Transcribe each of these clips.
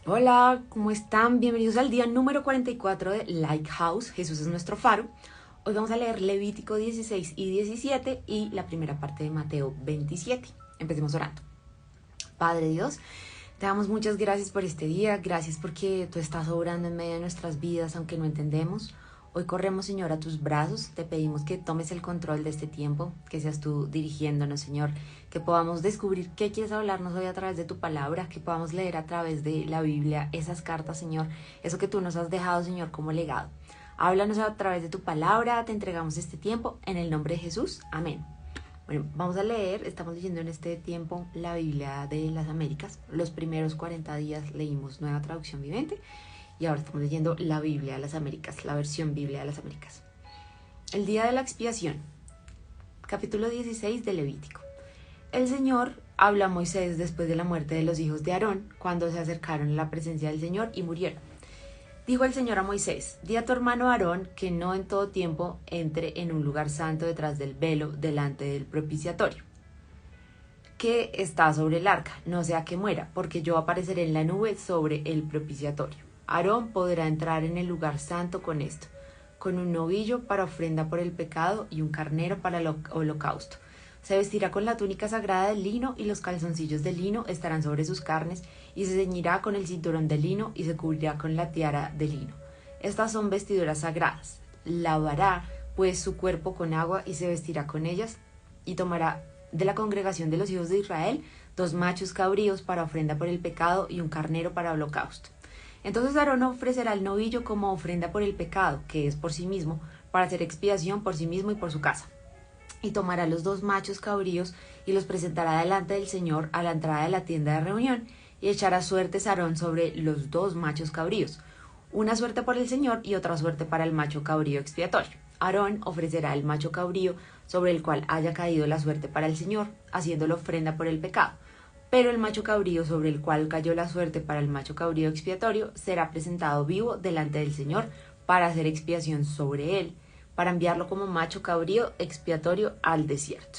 Hola, ¿cómo están? Bienvenidos al día número 44 de Lighthouse. Jesús es nuestro faro. Hoy vamos a leer Levítico 16 y 17 y la primera parte de Mateo 27. Empecemos orando. Padre Dios, te damos muchas gracias por este día. Gracias porque tú estás obrando en medio de nuestras vidas, aunque no entendemos. Hoy corremos, Señor, a tus brazos. Te pedimos que tomes el control de este tiempo, que seas tú dirigiéndonos, Señor, que podamos descubrir qué quieres hablarnos hoy a través de tu palabra, que podamos leer a través de la Biblia esas cartas, Señor, eso que tú nos has dejado, Señor, como legado. Háblanos a través de tu palabra, te entregamos este tiempo, en el nombre de Jesús. Amén. Bueno, vamos a leer, estamos leyendo en este tiempo la Biblia de las Américas. Los primeros 40 días leímos Nueva Traducción Viviente y ahora estamos leyendo la Biblia de las Américas, la versión Biblia de las Américas. El día de la expiación, capítulo 16 de Levítico. El Señor habla a Moisés después de la muerte de los hijos de Aarón, cuando se acercaron a la presencia del Señor y murieron. Dijo el Señor a Moisés: di a tu hermano Aarón que no en todo tiempo entre en un lugar santo detrás del velo delante del propiciatorio, que está sobre el arca, no sea que muera, porque yo apareceré en la nube sobre el propiciatorio. Aarón podrá entrar en el lugar santo con esto, con un novillo para ofrenda por el pecado y un carnero para el holocausto. Se vestirá con la túnica sagrada de lino y los calzoncillos de lino estarán sobre sus carnes, y se ceñirá con el cinturón de lino y se cubrirá con la tiara de lino. Estas son vestiduras sagradas. Lavará pues su cuerpo con agua y se vestirá con ellas, y tomará de la congregación de los hijos de Israel 2 machos cabríos para ofrenda por el pecado y un carnero para holocausto. Entonces Aarón ofrecerá el novillo como ofrenda por el pecado, que es por sí mismo, para hacer expiación por sí mismo y por su casa. Y tomará los 2 machos cabríos y los presentará delante del Señor a la entrada de la tienda de reunión, y echará suertes Aarón sobre los 2 machos cabríos, una suerte por el Señor y otra suerte para el macho cabrío expiatorio. Aarón ofrecerá el macho cabrío sobre el cual haya caído la suerte para el Señor, haciéndolo ofrenda por el pecado. Pero el macho cabrío sobre el cual cayó la suerte para el macho cabrío expiatorio será presentado vivo delante del Señor para hacer expiación sobre él, para enviarlo como macho cabrío expiatorio al desierto.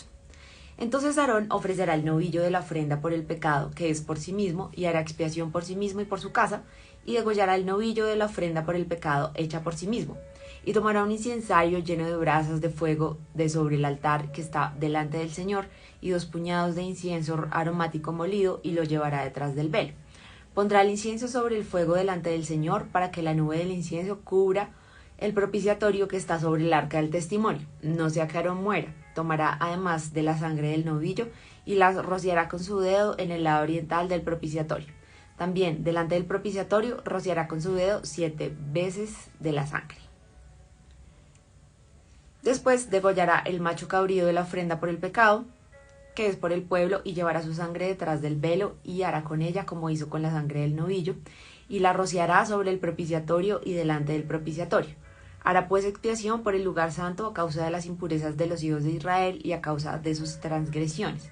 Entonces Aarón ofrecerá el novillo de la ofrenda por el pecado, que es por sí mismo, y hará expiación por sí mismo y por su casa, y degollará el novillo de la ofrenda por el pecado hecha por sí mismo, y tomará un incensario lleno de brasas de fuego de sobre el altar que está delante del Señor, y 2 puñados de incienso aromático molido, y lo llevará detrás del velo. Pondrá el incienso sobre el fuego delante del Señor, para que la nube del incienso cubra el propiciatorio que está sobre el arca del testimonio, no sea que Aarón muera. Tomará además de la sangre del novillo y la rociará con su dedo en el lado oriental del propiciatorio. También delante del propiciatorio rociará con su dedo 7 veces de la sangre. Después degollará el macho cabrío de la ofrenda por el pecado, que es por el pueblo, y llevará su sangre detrás del velo, y hará con ella como hizo con la sangre del novillo, y la rociará sobre el propiciatorio y delante del propiciatorio. Hará pues expiación por el lugar santo a causa de las impurezas de los hijos de Israel y a causa de sus transgresiones,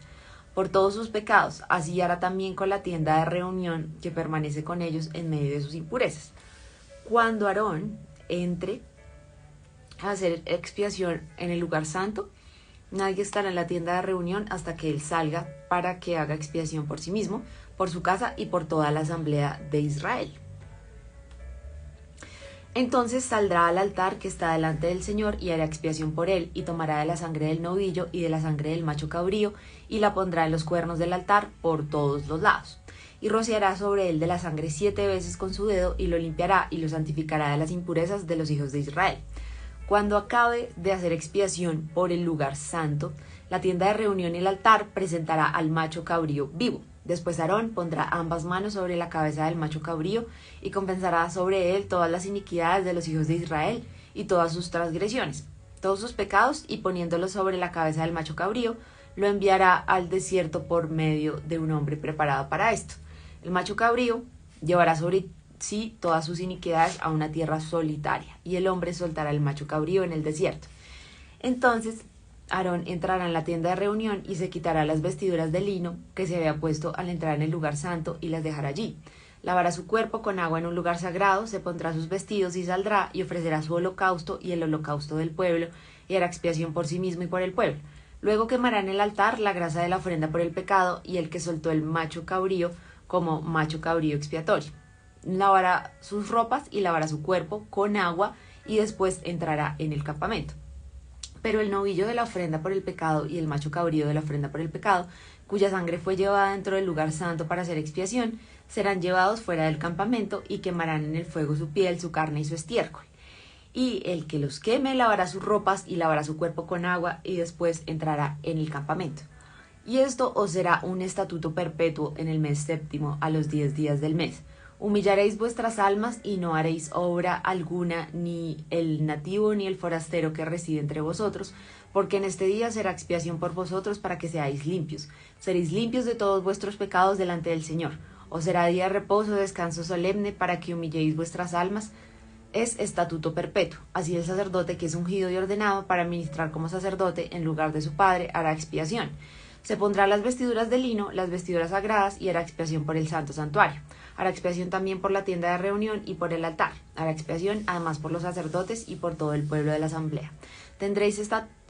por todos sus pecados. Así hará también con la tienda de reunión que permanece con ellos en medio de sus impurezas. Cuando Aarón entre a hacer expiación en el lugar santo, nadie estará en la tienda de reunión hasta que él salga para que haga expiación por sí mismo, por su casa y por toda la asamblea de Israel. Entonces saldrá al altar que está delante del Señor y hará expiación por él, y tomará de la sangre del novillo y de la sangre del macho cabrío, y la pondrá en los cuernos del altar por todos los lados. Y rociará sobre él de la sangre 7 veces con su dedo, y lo limpiará y lo santificará de las impurezas de los hijos de Israel. Cuando acabe de hacer expiación por el lugar santo, la tienda de reunión y el altar presentará al macho cabrío vivo. Después Aarón pondrá ambas manos sobre la cabeza del macho cabrío y compensará sobre él todas las iniquidades de los hijos de Israel y todas sus transgresiones, todos sus pecados, y poniéndolos sobre la cabeza del macho cabrío, lo enviará al desierto por medio de un hombre preparado para esto. El macho cabrío llevará sobre sí todas sus iniquidades a una tierra solitaria, y el hombre soltará el macho cabrío en el desierto. Entonces Aarón entrará en la tienda de reunión y se quitará las vestiduras de lino que se había puesto al entrar en el lugar santo y las dejará allí. Lavará su cuerpo con agua en un lugar sagrado, se pondrá sus vestidos y saldrá y ofrecerá su holocausto y el holocausto del pueblo, y hará expiación por sí mismo y por el pueblo. Luego quemará en el altar la grasa de la ofrenda por el pecado y el que soltó el macho cabrío como macho cabrío expiatorio. lavará sus ropas y lavará su cuerpo con agua y después entrará en el campamento. Pero el novillo de la ofrenda por el pecado y el macho cabrío de la ofrenda por el pecado, cuya sangre fue llevada dentro del lugar santo para hacer expiación, serán llevados fuera del campamento y quemarán en el fuego su piel, su carne y su estiércol. Y el que los queme lavará sus ropas y lavará su cuerpo con agua y después entrará en el campamento. Y esto os será un estatuto perpetuo en el mes séptimo a los 10 días del mes. Humillaréis vuestras almas y no haréis obra alguna, ni el nativo ni el forastero que reside entre vosotros, porque en este día será expiación por vosotros para que seáis limpios. Seréis limpios de todos vuestros pecados delante del Señor. Os será día de reposo, descanso solemne, para que humilléis vuestras almas. Es estatuto perpetuo. Así el sacerdote que es ungido y ordenado para ministrar como sacerdote en lugar de su padre hará expiación. Se pondrá las vestiduras de lino, las vestiduras sagradas, y hará expiación por el santo santuario. Hará expiación también por la tienda de reunión y por el altar. Hará expiación además por los sacerdotes y por todo el pueblo de la asamblea. Tendréis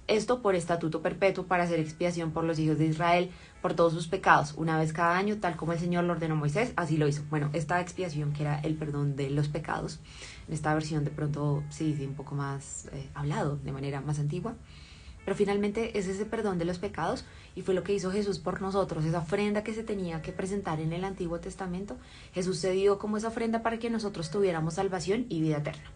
esto por estatuto perpetuo para hacer expiación por los hijos de Israel, por todos sus pecados, una vez cada año, tal como el Señor lo ordenó a Moisés, así lo hizo. Bueno, esta expiación que era el perdón de los pecados, en esta versión de pronto sí, un poco más hablado, de manera más antigua. Pero finalmente es ese perdón de los pecados y fue lo que hizo Jesús por nosotros, esa ofrenda que se tenía que presentar en el Antiguo Testamento. Jesús se dio como esa ofrenda para que nosotros tuviéramos salvación y vida eterna.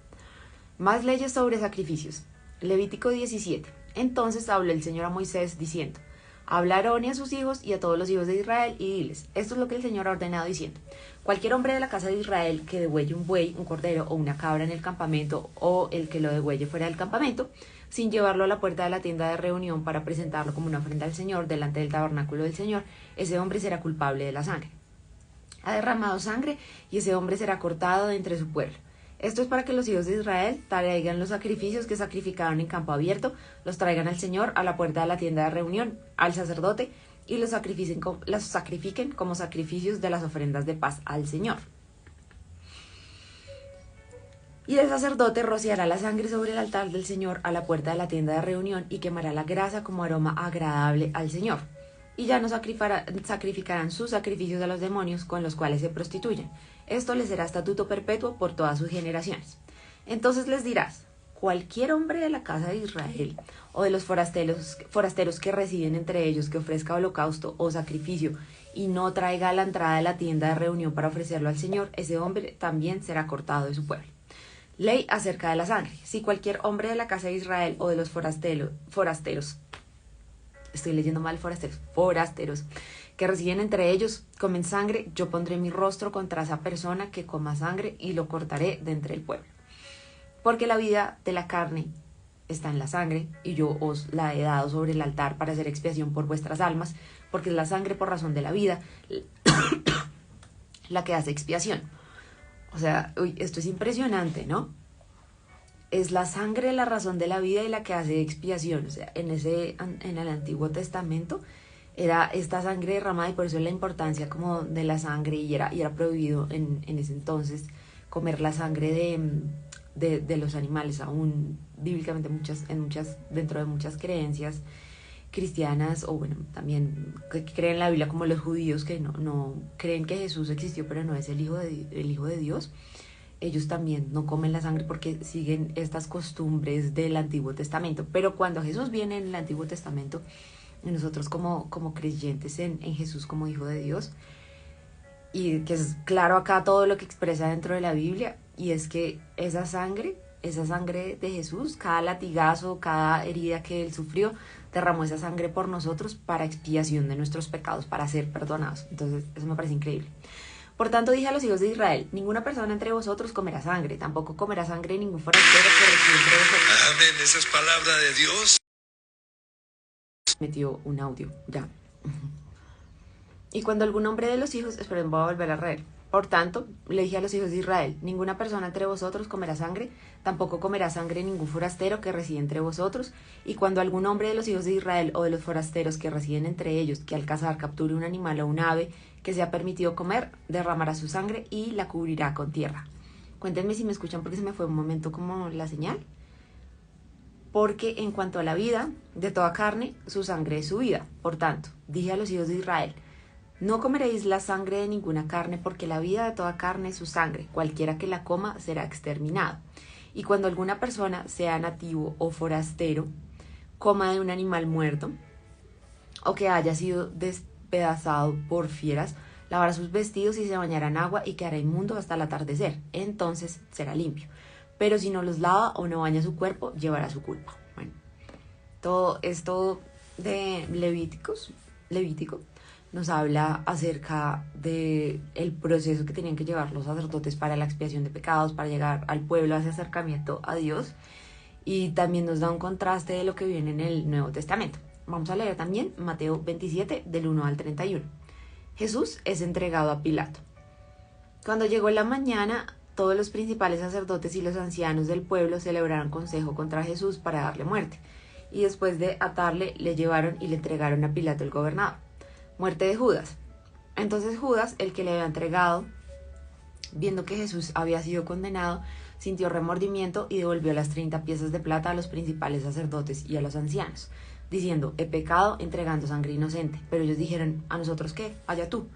Más leyes sobre sacrificios. Levítico 17. Entonces habló el Señor a Moisés diciendo: habla a Aarón y a sus hijos y a todos los hijos de Israel y diles: esto es lo que el Señor ha ordenado diciendo: cualquier hombre de la casa de Israel que degüelle un buey, un cordero o una cabra en el campamento, o el que lo degüelle fuera del campamento, sin llevarlo a la puerta de la tienda de reunión para presentarlo como una ofrenda al Señor delante del tabernáculo del Señor, ese hombre será culpable de la sangre. Ha derramado sangre y ese hombre será cortado de entre su pueblo. Esto es para que los hijos de Israel traigan los sacrificios que sacrificaron en campo abierto, los traigan al Señor a la puerta de la tienda de reunión, al sacerdote, y los sacrifiquen como sacrificios de las ofrendas de paz al Señor. Y el sacerdote rociará la sangre sobre el altar del Señor a la puerta de la tienda de reunión y quemará la grasa como aroma agradable al Señor. Y ya no sacrificarán sus sacrificios a los demonios con los cuales se prostituyen. Esto les será estatuto perpetuo por todas sus generaciones. Entonces les dirás: cualquier hombre de la casa de Israel o de los forasteros que residen entre ellos que ofrezca holocausto o sacrificio y no traiga a la entrada de la tienda de reunión para ofrecerlo al Señor, ese hombre también será cortado de su pueblo. Ley acerca de la sangre. Si cualquier hombre de la casa de Israel o de los forasteros, estoy leyendo mal forasteros, que residen entre ellos, comen sangre, yo pondré mi rostro contra esa persona que coma sangre y lo cortaré de entre el pueblo. Porque la vida de la carne está en la sangre, y yo os la he dado sobre el altar para hacer expiación por vuestras almas, porque es la sangre por razón de la vida la que hace expiación. O sea, esto es impresionante, ¿no? Es la sangre la razón de la vida y la que hace expiación. O sea, en el Antiguo Testamento era esta sangre derramada, y por eso es la importancia como de la sangre, y era prohibido en ese entonces comer la sangre de los animales, aún bíblicamente dentro de muchas creencias cristianas, o bueno, también que creen en la Biblia, como los judíos que no creen que Jesús existió pero no es el hijo de Dios. Ellos también no comen la sangre porque siguen estas costumbres del Antiguo Testamento. Pero cuando Jesús viene en el Antiguo Testamento, y nosotros como creyentes en Jesús como hijo de Dios, y que es claro acá todo lo que expresa dentro de la Biblia, y es que esa sangre de Jesús, cada latigazo, cada herida que él sufrió, derramó esa sangre por nosotros para expiación de nuestros pecados, para ser perdonados. Entonces eso me parece increíble. Por tanto dije a los hijos de Israel: ninguna persona entre vosotros comerá sangre, tampoco comerá sangre ningún forastero que reside entre vosotros. Amén, esa es palabra de Dios. Metió un audio, ya. Y cuando algún hombre de los hijos, esperen, voy a volver a leer. Por tanto, le dije a los hijos de Israel: ninguna persona entre vosotros comerá sangre, tampoco comerá sangre ningún forastero que reside entre vosotros. Y cuando algún hombre de los hijos de Israel o de los forasteros que residen entre ellos, que al cazar capture un animal o un ave que se ha permitido comer, derramará su sangre y la cubrirá con tierra. Cuéntenme si me escuchan, porque se me fue un momento como la señal. Porque en cuanto a la vida de toda carne, su sangre es su vida. Por tanto, dije a los hijos de Israel: No comeréis la sangre de ninguna carne, porque la vida de toda carne es su sangre. Cualquiera que la coma será exterminado. Y cuando alguna persona, sea nativo o forastero, coma de un animal muerto, o que haya sido despedazado por fieras, lavará sus vestidos y se bañará en agua y quedará inmundo hasta el atardecer. Entonces será limpio. Pero si no los lava o no baña su cuerpo, llevará su culpa. Bueno, todo esto de Levítico nos habla acerca de el proceso que tenían que llevar los sacerdotes para la expiación de pecados, para llegar al pueblo a ese acercamiento a Dios, y también nos da un contraste de lo que viene en el Nuevo Testamento. Vamos a leer también Mateo 27 del 1 al 31. Jesús es entregado a Pilato. Cuando llegó la mañana, todos los principales sacerdotes y los ancianos del pueblo celebraron consejo contra Jesús para darle muerte, y después de atarle, le llevaron y le entregaron a Pilato el gobernador. Muerte de Judas. Entonces Judas, el que le había entregado, viendo que Jesús había sido condenado, sintió remordimiento y devolvió las 30 piezas de plata a los principales sacerdotes y a los ancianos, diciendo: he pecado entregando sangre inocente. Pero ellos dijeron: ¿a nosotros qué? Allá tú.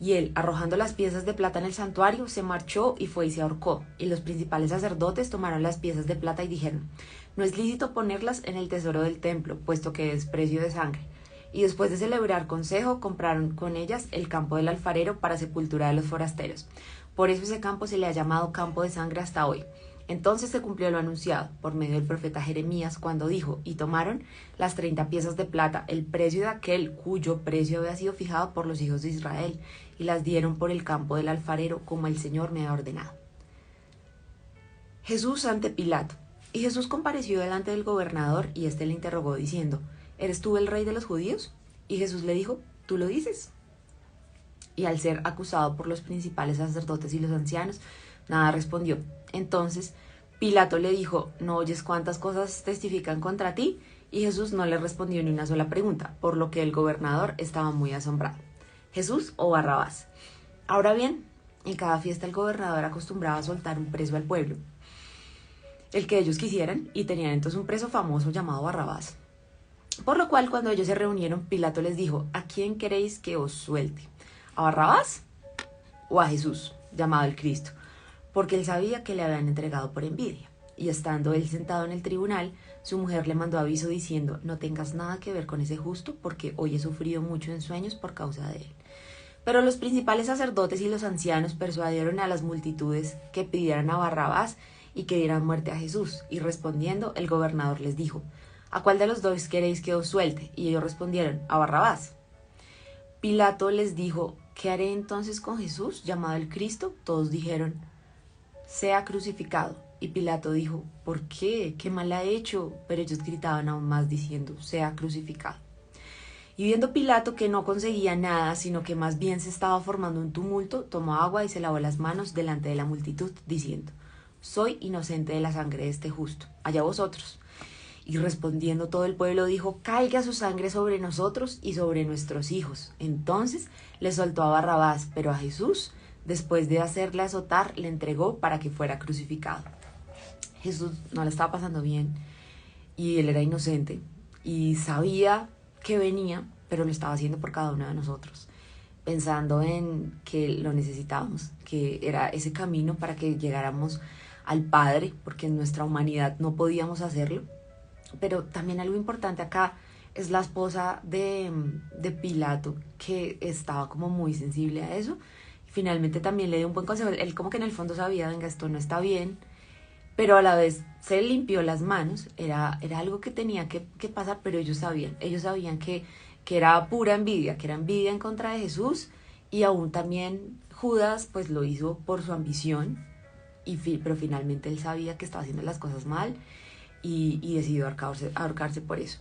Y él, arrojando las piezas de plata en el santuario, se marchó y fue y se ahorcó. Y los principales sacerdotes tomaron las piezas de plata y dijeron: no es lícito ponerlas en el tesoro del templo, puesto que es precio de sangre. Y después de celebrar consejo, compraron con ellas el campo del alfarero para sepultura de los forasteros. Por eso ese campo se le ha llamado campo de sangre hasta hoy. Entonces se cumplió lo anunciado por medio del profeta Jeremías, cuando dijo: y tomaron las 30 piezas de plata, el precio de aquel cuyo precio había sido fijado por los hijos de Israel, y las dieron por el campo del alfarero, como el Señor me ha ordenado. Jesús ante Pilato. Y Jesús compareció delante del gobernador, y éste le interrogó diciendo: ¿eres tú el rey de los judíos? Y Jesús le dijo: tú lo dices. Y al ser acusado por los principales sacerdotes y los ancianos, nada respondió. Entonces Pilato le dijo: ¿no oyes cuántas cosas testifican contra ti? Y Jesús no le respondió ni una sola pregunta, por lo que el gobernador estaba muy asombrado. ¿Jesús o Barrabás? Ahora bien, en cada fiesta el gobernador acostumbraba a soltar un preso al pueblo, el que ellos quisieran, y tenían entonces un preso famoso llamado Barrabás. Por lo cual, cuando ellos se reunieron, Pilato les dijo: ¿a quién queréis que os suelte? ¿A Barrabás o a Jesús, llamado el Cristo? Porque él sabía que le habían entregado por envidia. Y estando él sentado en el tribunal, su mujer le mandó aviso diciendo: no tengas nada que ver con ese justo, porque hoy he sufrido mucho en sueños por causa de él. Pero los principales sacerdotes y los ancianos persuadieron a las multitudes que pidieran a Barrabás y que dieran muerte a Jesús. Y respondiendo, el gobernador les dijo: ¿a cuál de los dos queréis que os suelte? Y ellos respondieron: a Barrabás. Pilato les dijo: ¿qué haré entonces con Jesús, llamado el Cristo? Todos dijeron: sea crucificado. Y Pilato dijo: ¿por qué? ¿Qué mal ha hecho? Pero ellos gritaban aún más diciendo: sea crucificado. Y viendo Pilato que no conseguía nada, sino que más bien se estaba formando un tumulto, tomó agua y se lavó las manos delante de la multitud, diciendo: soy inocente de la sangre de este justo, allá vosotros. Y respondiendo todo el pueblo dijo: caiga su sangre sobre nosotros y sobre nuestros hijos. Entonces le soltó a Barrabás, pero a Jesús, después de hacerle azotar, le entregó para que fuera crucificado. Jesús no le estaba pasando bien, y él era inocente, y sabía que venía, pero lo estaba haciendo por cada uno de nosotros, pensando en que lo necesitábamos, que era ese camino para que llegáramos al Padre, porque en nuestra humanidad no podíamos hacerlo. Pero también algo importante acá es la esposa de Pilato, que estaba como muy sensible a eso. Y finalmente también le dio un buen consejo. Él como que en el fondo sabía: venga, esto no está bien, pero a la vez se limpió las manos. Era algo que tenía que pasar, pero ellos sabían que era pura envidia, que era envidia en contra de Jesús. Y aún también Judas pues lo hizo por su ambición, pero finalmente él sabía que estaba haciendo las cosas mal, y decidió ahorcarse por eso.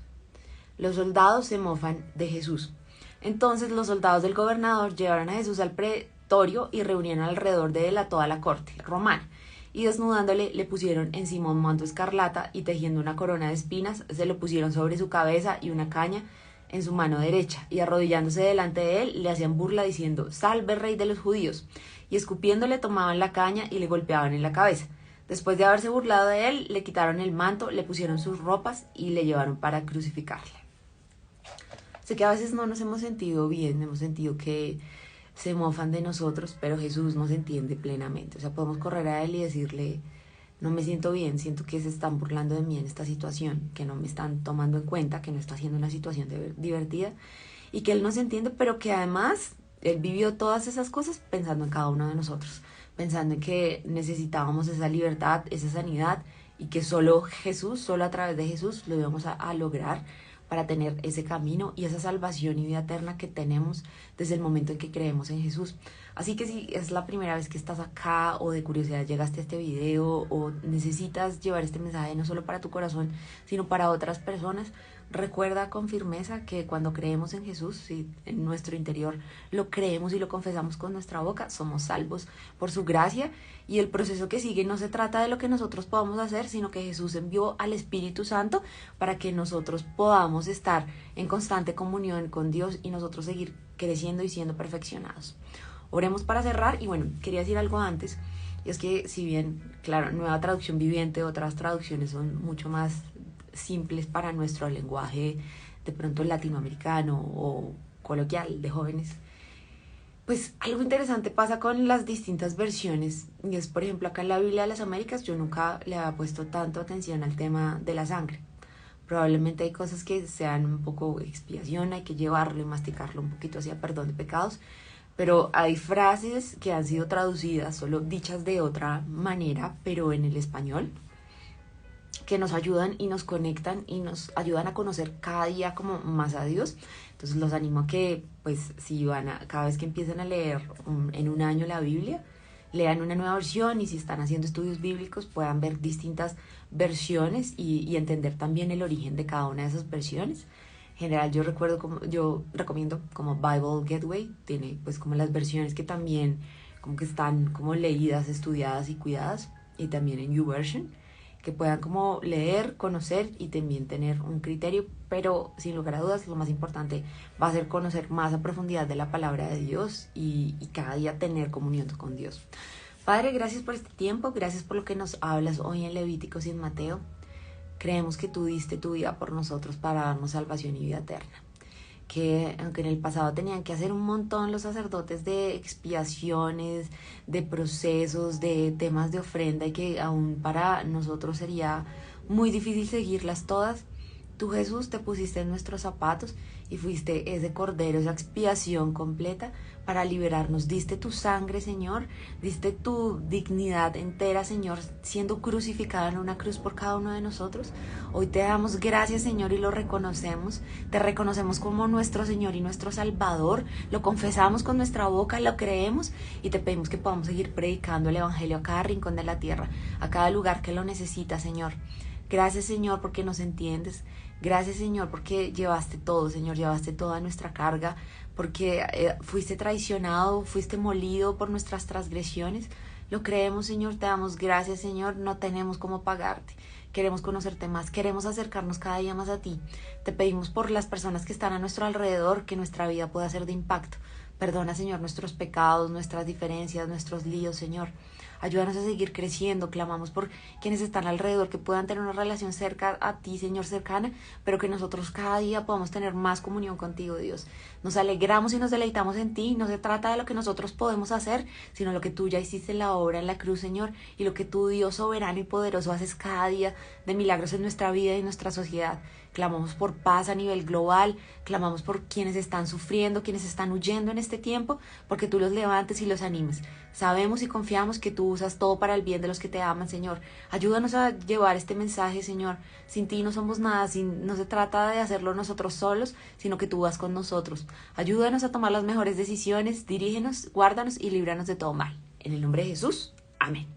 Los soldados se mofan de Jesús. Entonces los soldados del gobernador llevaron a Jesús al pretorio y reunieron alrededor de él a toda la corte romana. Y desnudándole, le pusieron encima un manto escarlata, y tejiendo una corona de espinas, se lo pusieron sobre su cabeza y una caña en su mano derecha. Y arrodillándose delante de él, le hacían burla diciendo: salve, rey de los judíos. Y escupiéndole, tomaban la caña y le golpeaban en la cabeza. Después de haberse burlado de él, le quitaron el manto, le pusieron sus ropas y le llevaron para crucificarle. Sé que a veces no nos hemos sentido bien, hemos sentido que se mofan de nosotros, pero Jesús nos entiende plenamente. O sea, podemos correr a Él y decirle, no me siento bien, siento que se están burlando de mí en esta situación, que no me están tomando en cuenta, que no está siendo una situación divertida, y que Él nos entiende, pero que además Él vivió todas esas cosas pensando en cada uno de nosotros, pensando en que necesitábamos esa libertad, esa sanidad, y que solo Jesús, solo a través de Jesús lo íbamos a lograr para tener ese camino y esa salvación y vida eterna que tenemos desde el momento en que creemos en Jesús. Así que si es la primera vez que estás acá o de curiosidad llegaste a este video o necesitas llevar este mensaje no solo para tu corazón, sino para otras personas, recuerda con firmeza que cuando creemos en Jesús, si en nuestro interior lo creemos y lo confesamos con nuestra boca, somos salvos por su gracia, y el proceso que sigue no se trata de lo que nosotros podamos hacer, sino que Jesús envió al Espíritu Santo para que nosotros podamos estar en constante comunión con Dios y nosotros seguir creciendo y siendo perfeccionados. Oremos para cerrar. Y bueno, quería decir algo antes, y es que si bien, claro, Nueva Traducción Viviente, otras traducciones son mucho más simples para nuestro lenguaje de pronto latinoamericano o coloquial de jóvenes, pues algo interesante pasa con las distintas versiones, y es, por ejemplo, acá en la Biblia de las Américas yo nunca le había puesto tanto atención al tema de la sangre. Probablemente hay cosas que sean un poco expiación, hay que llevarlo y masticarlo un poquito hacia perdón de pecados, pero hay frases que han sido traducidas, solo dichas de otra manera, pero en el español, que nos ayudan y nos conectan y nos ayudan a conocer cada día como más a Dios. Entonces los animo a que, pues, si van cada vez que empiecen a leer en un año la Biblia, lean una nueva versión, y si están haciendo estudios bíblicos puedan ver distintas versiones y entender también el origen de cada una de esas versiones. En general yo recomiendo como Bible Gateway, tiene pues como las versiones que también como que están como leídas, estudiadas y cuidadas, y también en YouVersion, que puedan como leer, conocer y también tener un criterio, pero sin lugar a dudas lo más importante va a ser conocer más a profundidad de la palabra de Dios y cada día tener comunión con Dios. Padre, gracias por este tiempo, gracias por lo que nos hablas hoy en Levíticos y en Mateo. Creemos que tú diste tu vida por nosotros para darnos salvación y vida eterna. Que aunque en el pasado tenían que hacer un montón los sacerdotes de expiaciones, de procesos, de temas de ofrenda, y que aún para nosotros sería muy difícil seguirlas todas, tú, Jesús, te pusiste en nuestros zapatos y fuiste ese cordero, esa expiación completa para liberarnos. Diste tu sangre, Señor, diste tu dignidad entera, Señor, siendo crucificada en una cruz por cada uno de nosotros. Hoy te damos gracias, Señor, y lo reconocemos. Te reconocemos como nuestro Señor y nuestro Salvador. Lo confesamos con nuestra boca, lo creemos, y te pedimos que podamos seguir predicando el Evangelio a cada rincón de la tierra, a cada lugar que lo necesita, Señor. Gracias, Señor, porque nos entiendes. Gracias, Señor, porque llevaste todo, Señor, llevaste toda nuestra carga, porque fuiste traicionado, fuiste molido por nuestras transgresiones. Lo creemos, Señor, te damos gracias, Señor, no tenemos cómo pagarte. Queremos conocerte más, queremos acercarnos cada día más a ti. Te pedimos por las personas que están a nuestro alrededor, que nuestra vida pueda ser de impacto. Perdona, Señor, nuestros pecados, nuestras diferencias, nuestros líos, Señor. Ayúdanos a seguir creciendo. Clamamos por quienes están alrededor, que puedan tener una relación cerca a ti, Señor, cercana, pero que nosotros cada día podamos tener más comunión contigo, Dios. Nos alegramos y nos deleitamos en ti. No se trata de lo que nosotros podemos hacer, sino lo que tú ya hiciste en la obra en la cruz, Señor, y lo que tú, Dios soberano y poderoso, haces cada día de milagros en nuestra vida y en nuestra sociedad. Clamamos por paz a nivel global, clamamos por quienes están sufriendo, quienes están huyendo en este tiempo, porque tú los levantes y los animes. Sabemos y confiamos que tú usas todo para el bien de los que te aman, Señor. Ayúdanos a llevar este mensaje, Señor. Sin ti no somos nada, no se trata de hacerlo nosotros solos, sino que tú vas con nosotros. Ayúdanos a tomar las mejores decisiones, dirígenos, guárdanos y líbranos de todo mal. En el nombre de Jesús, amén.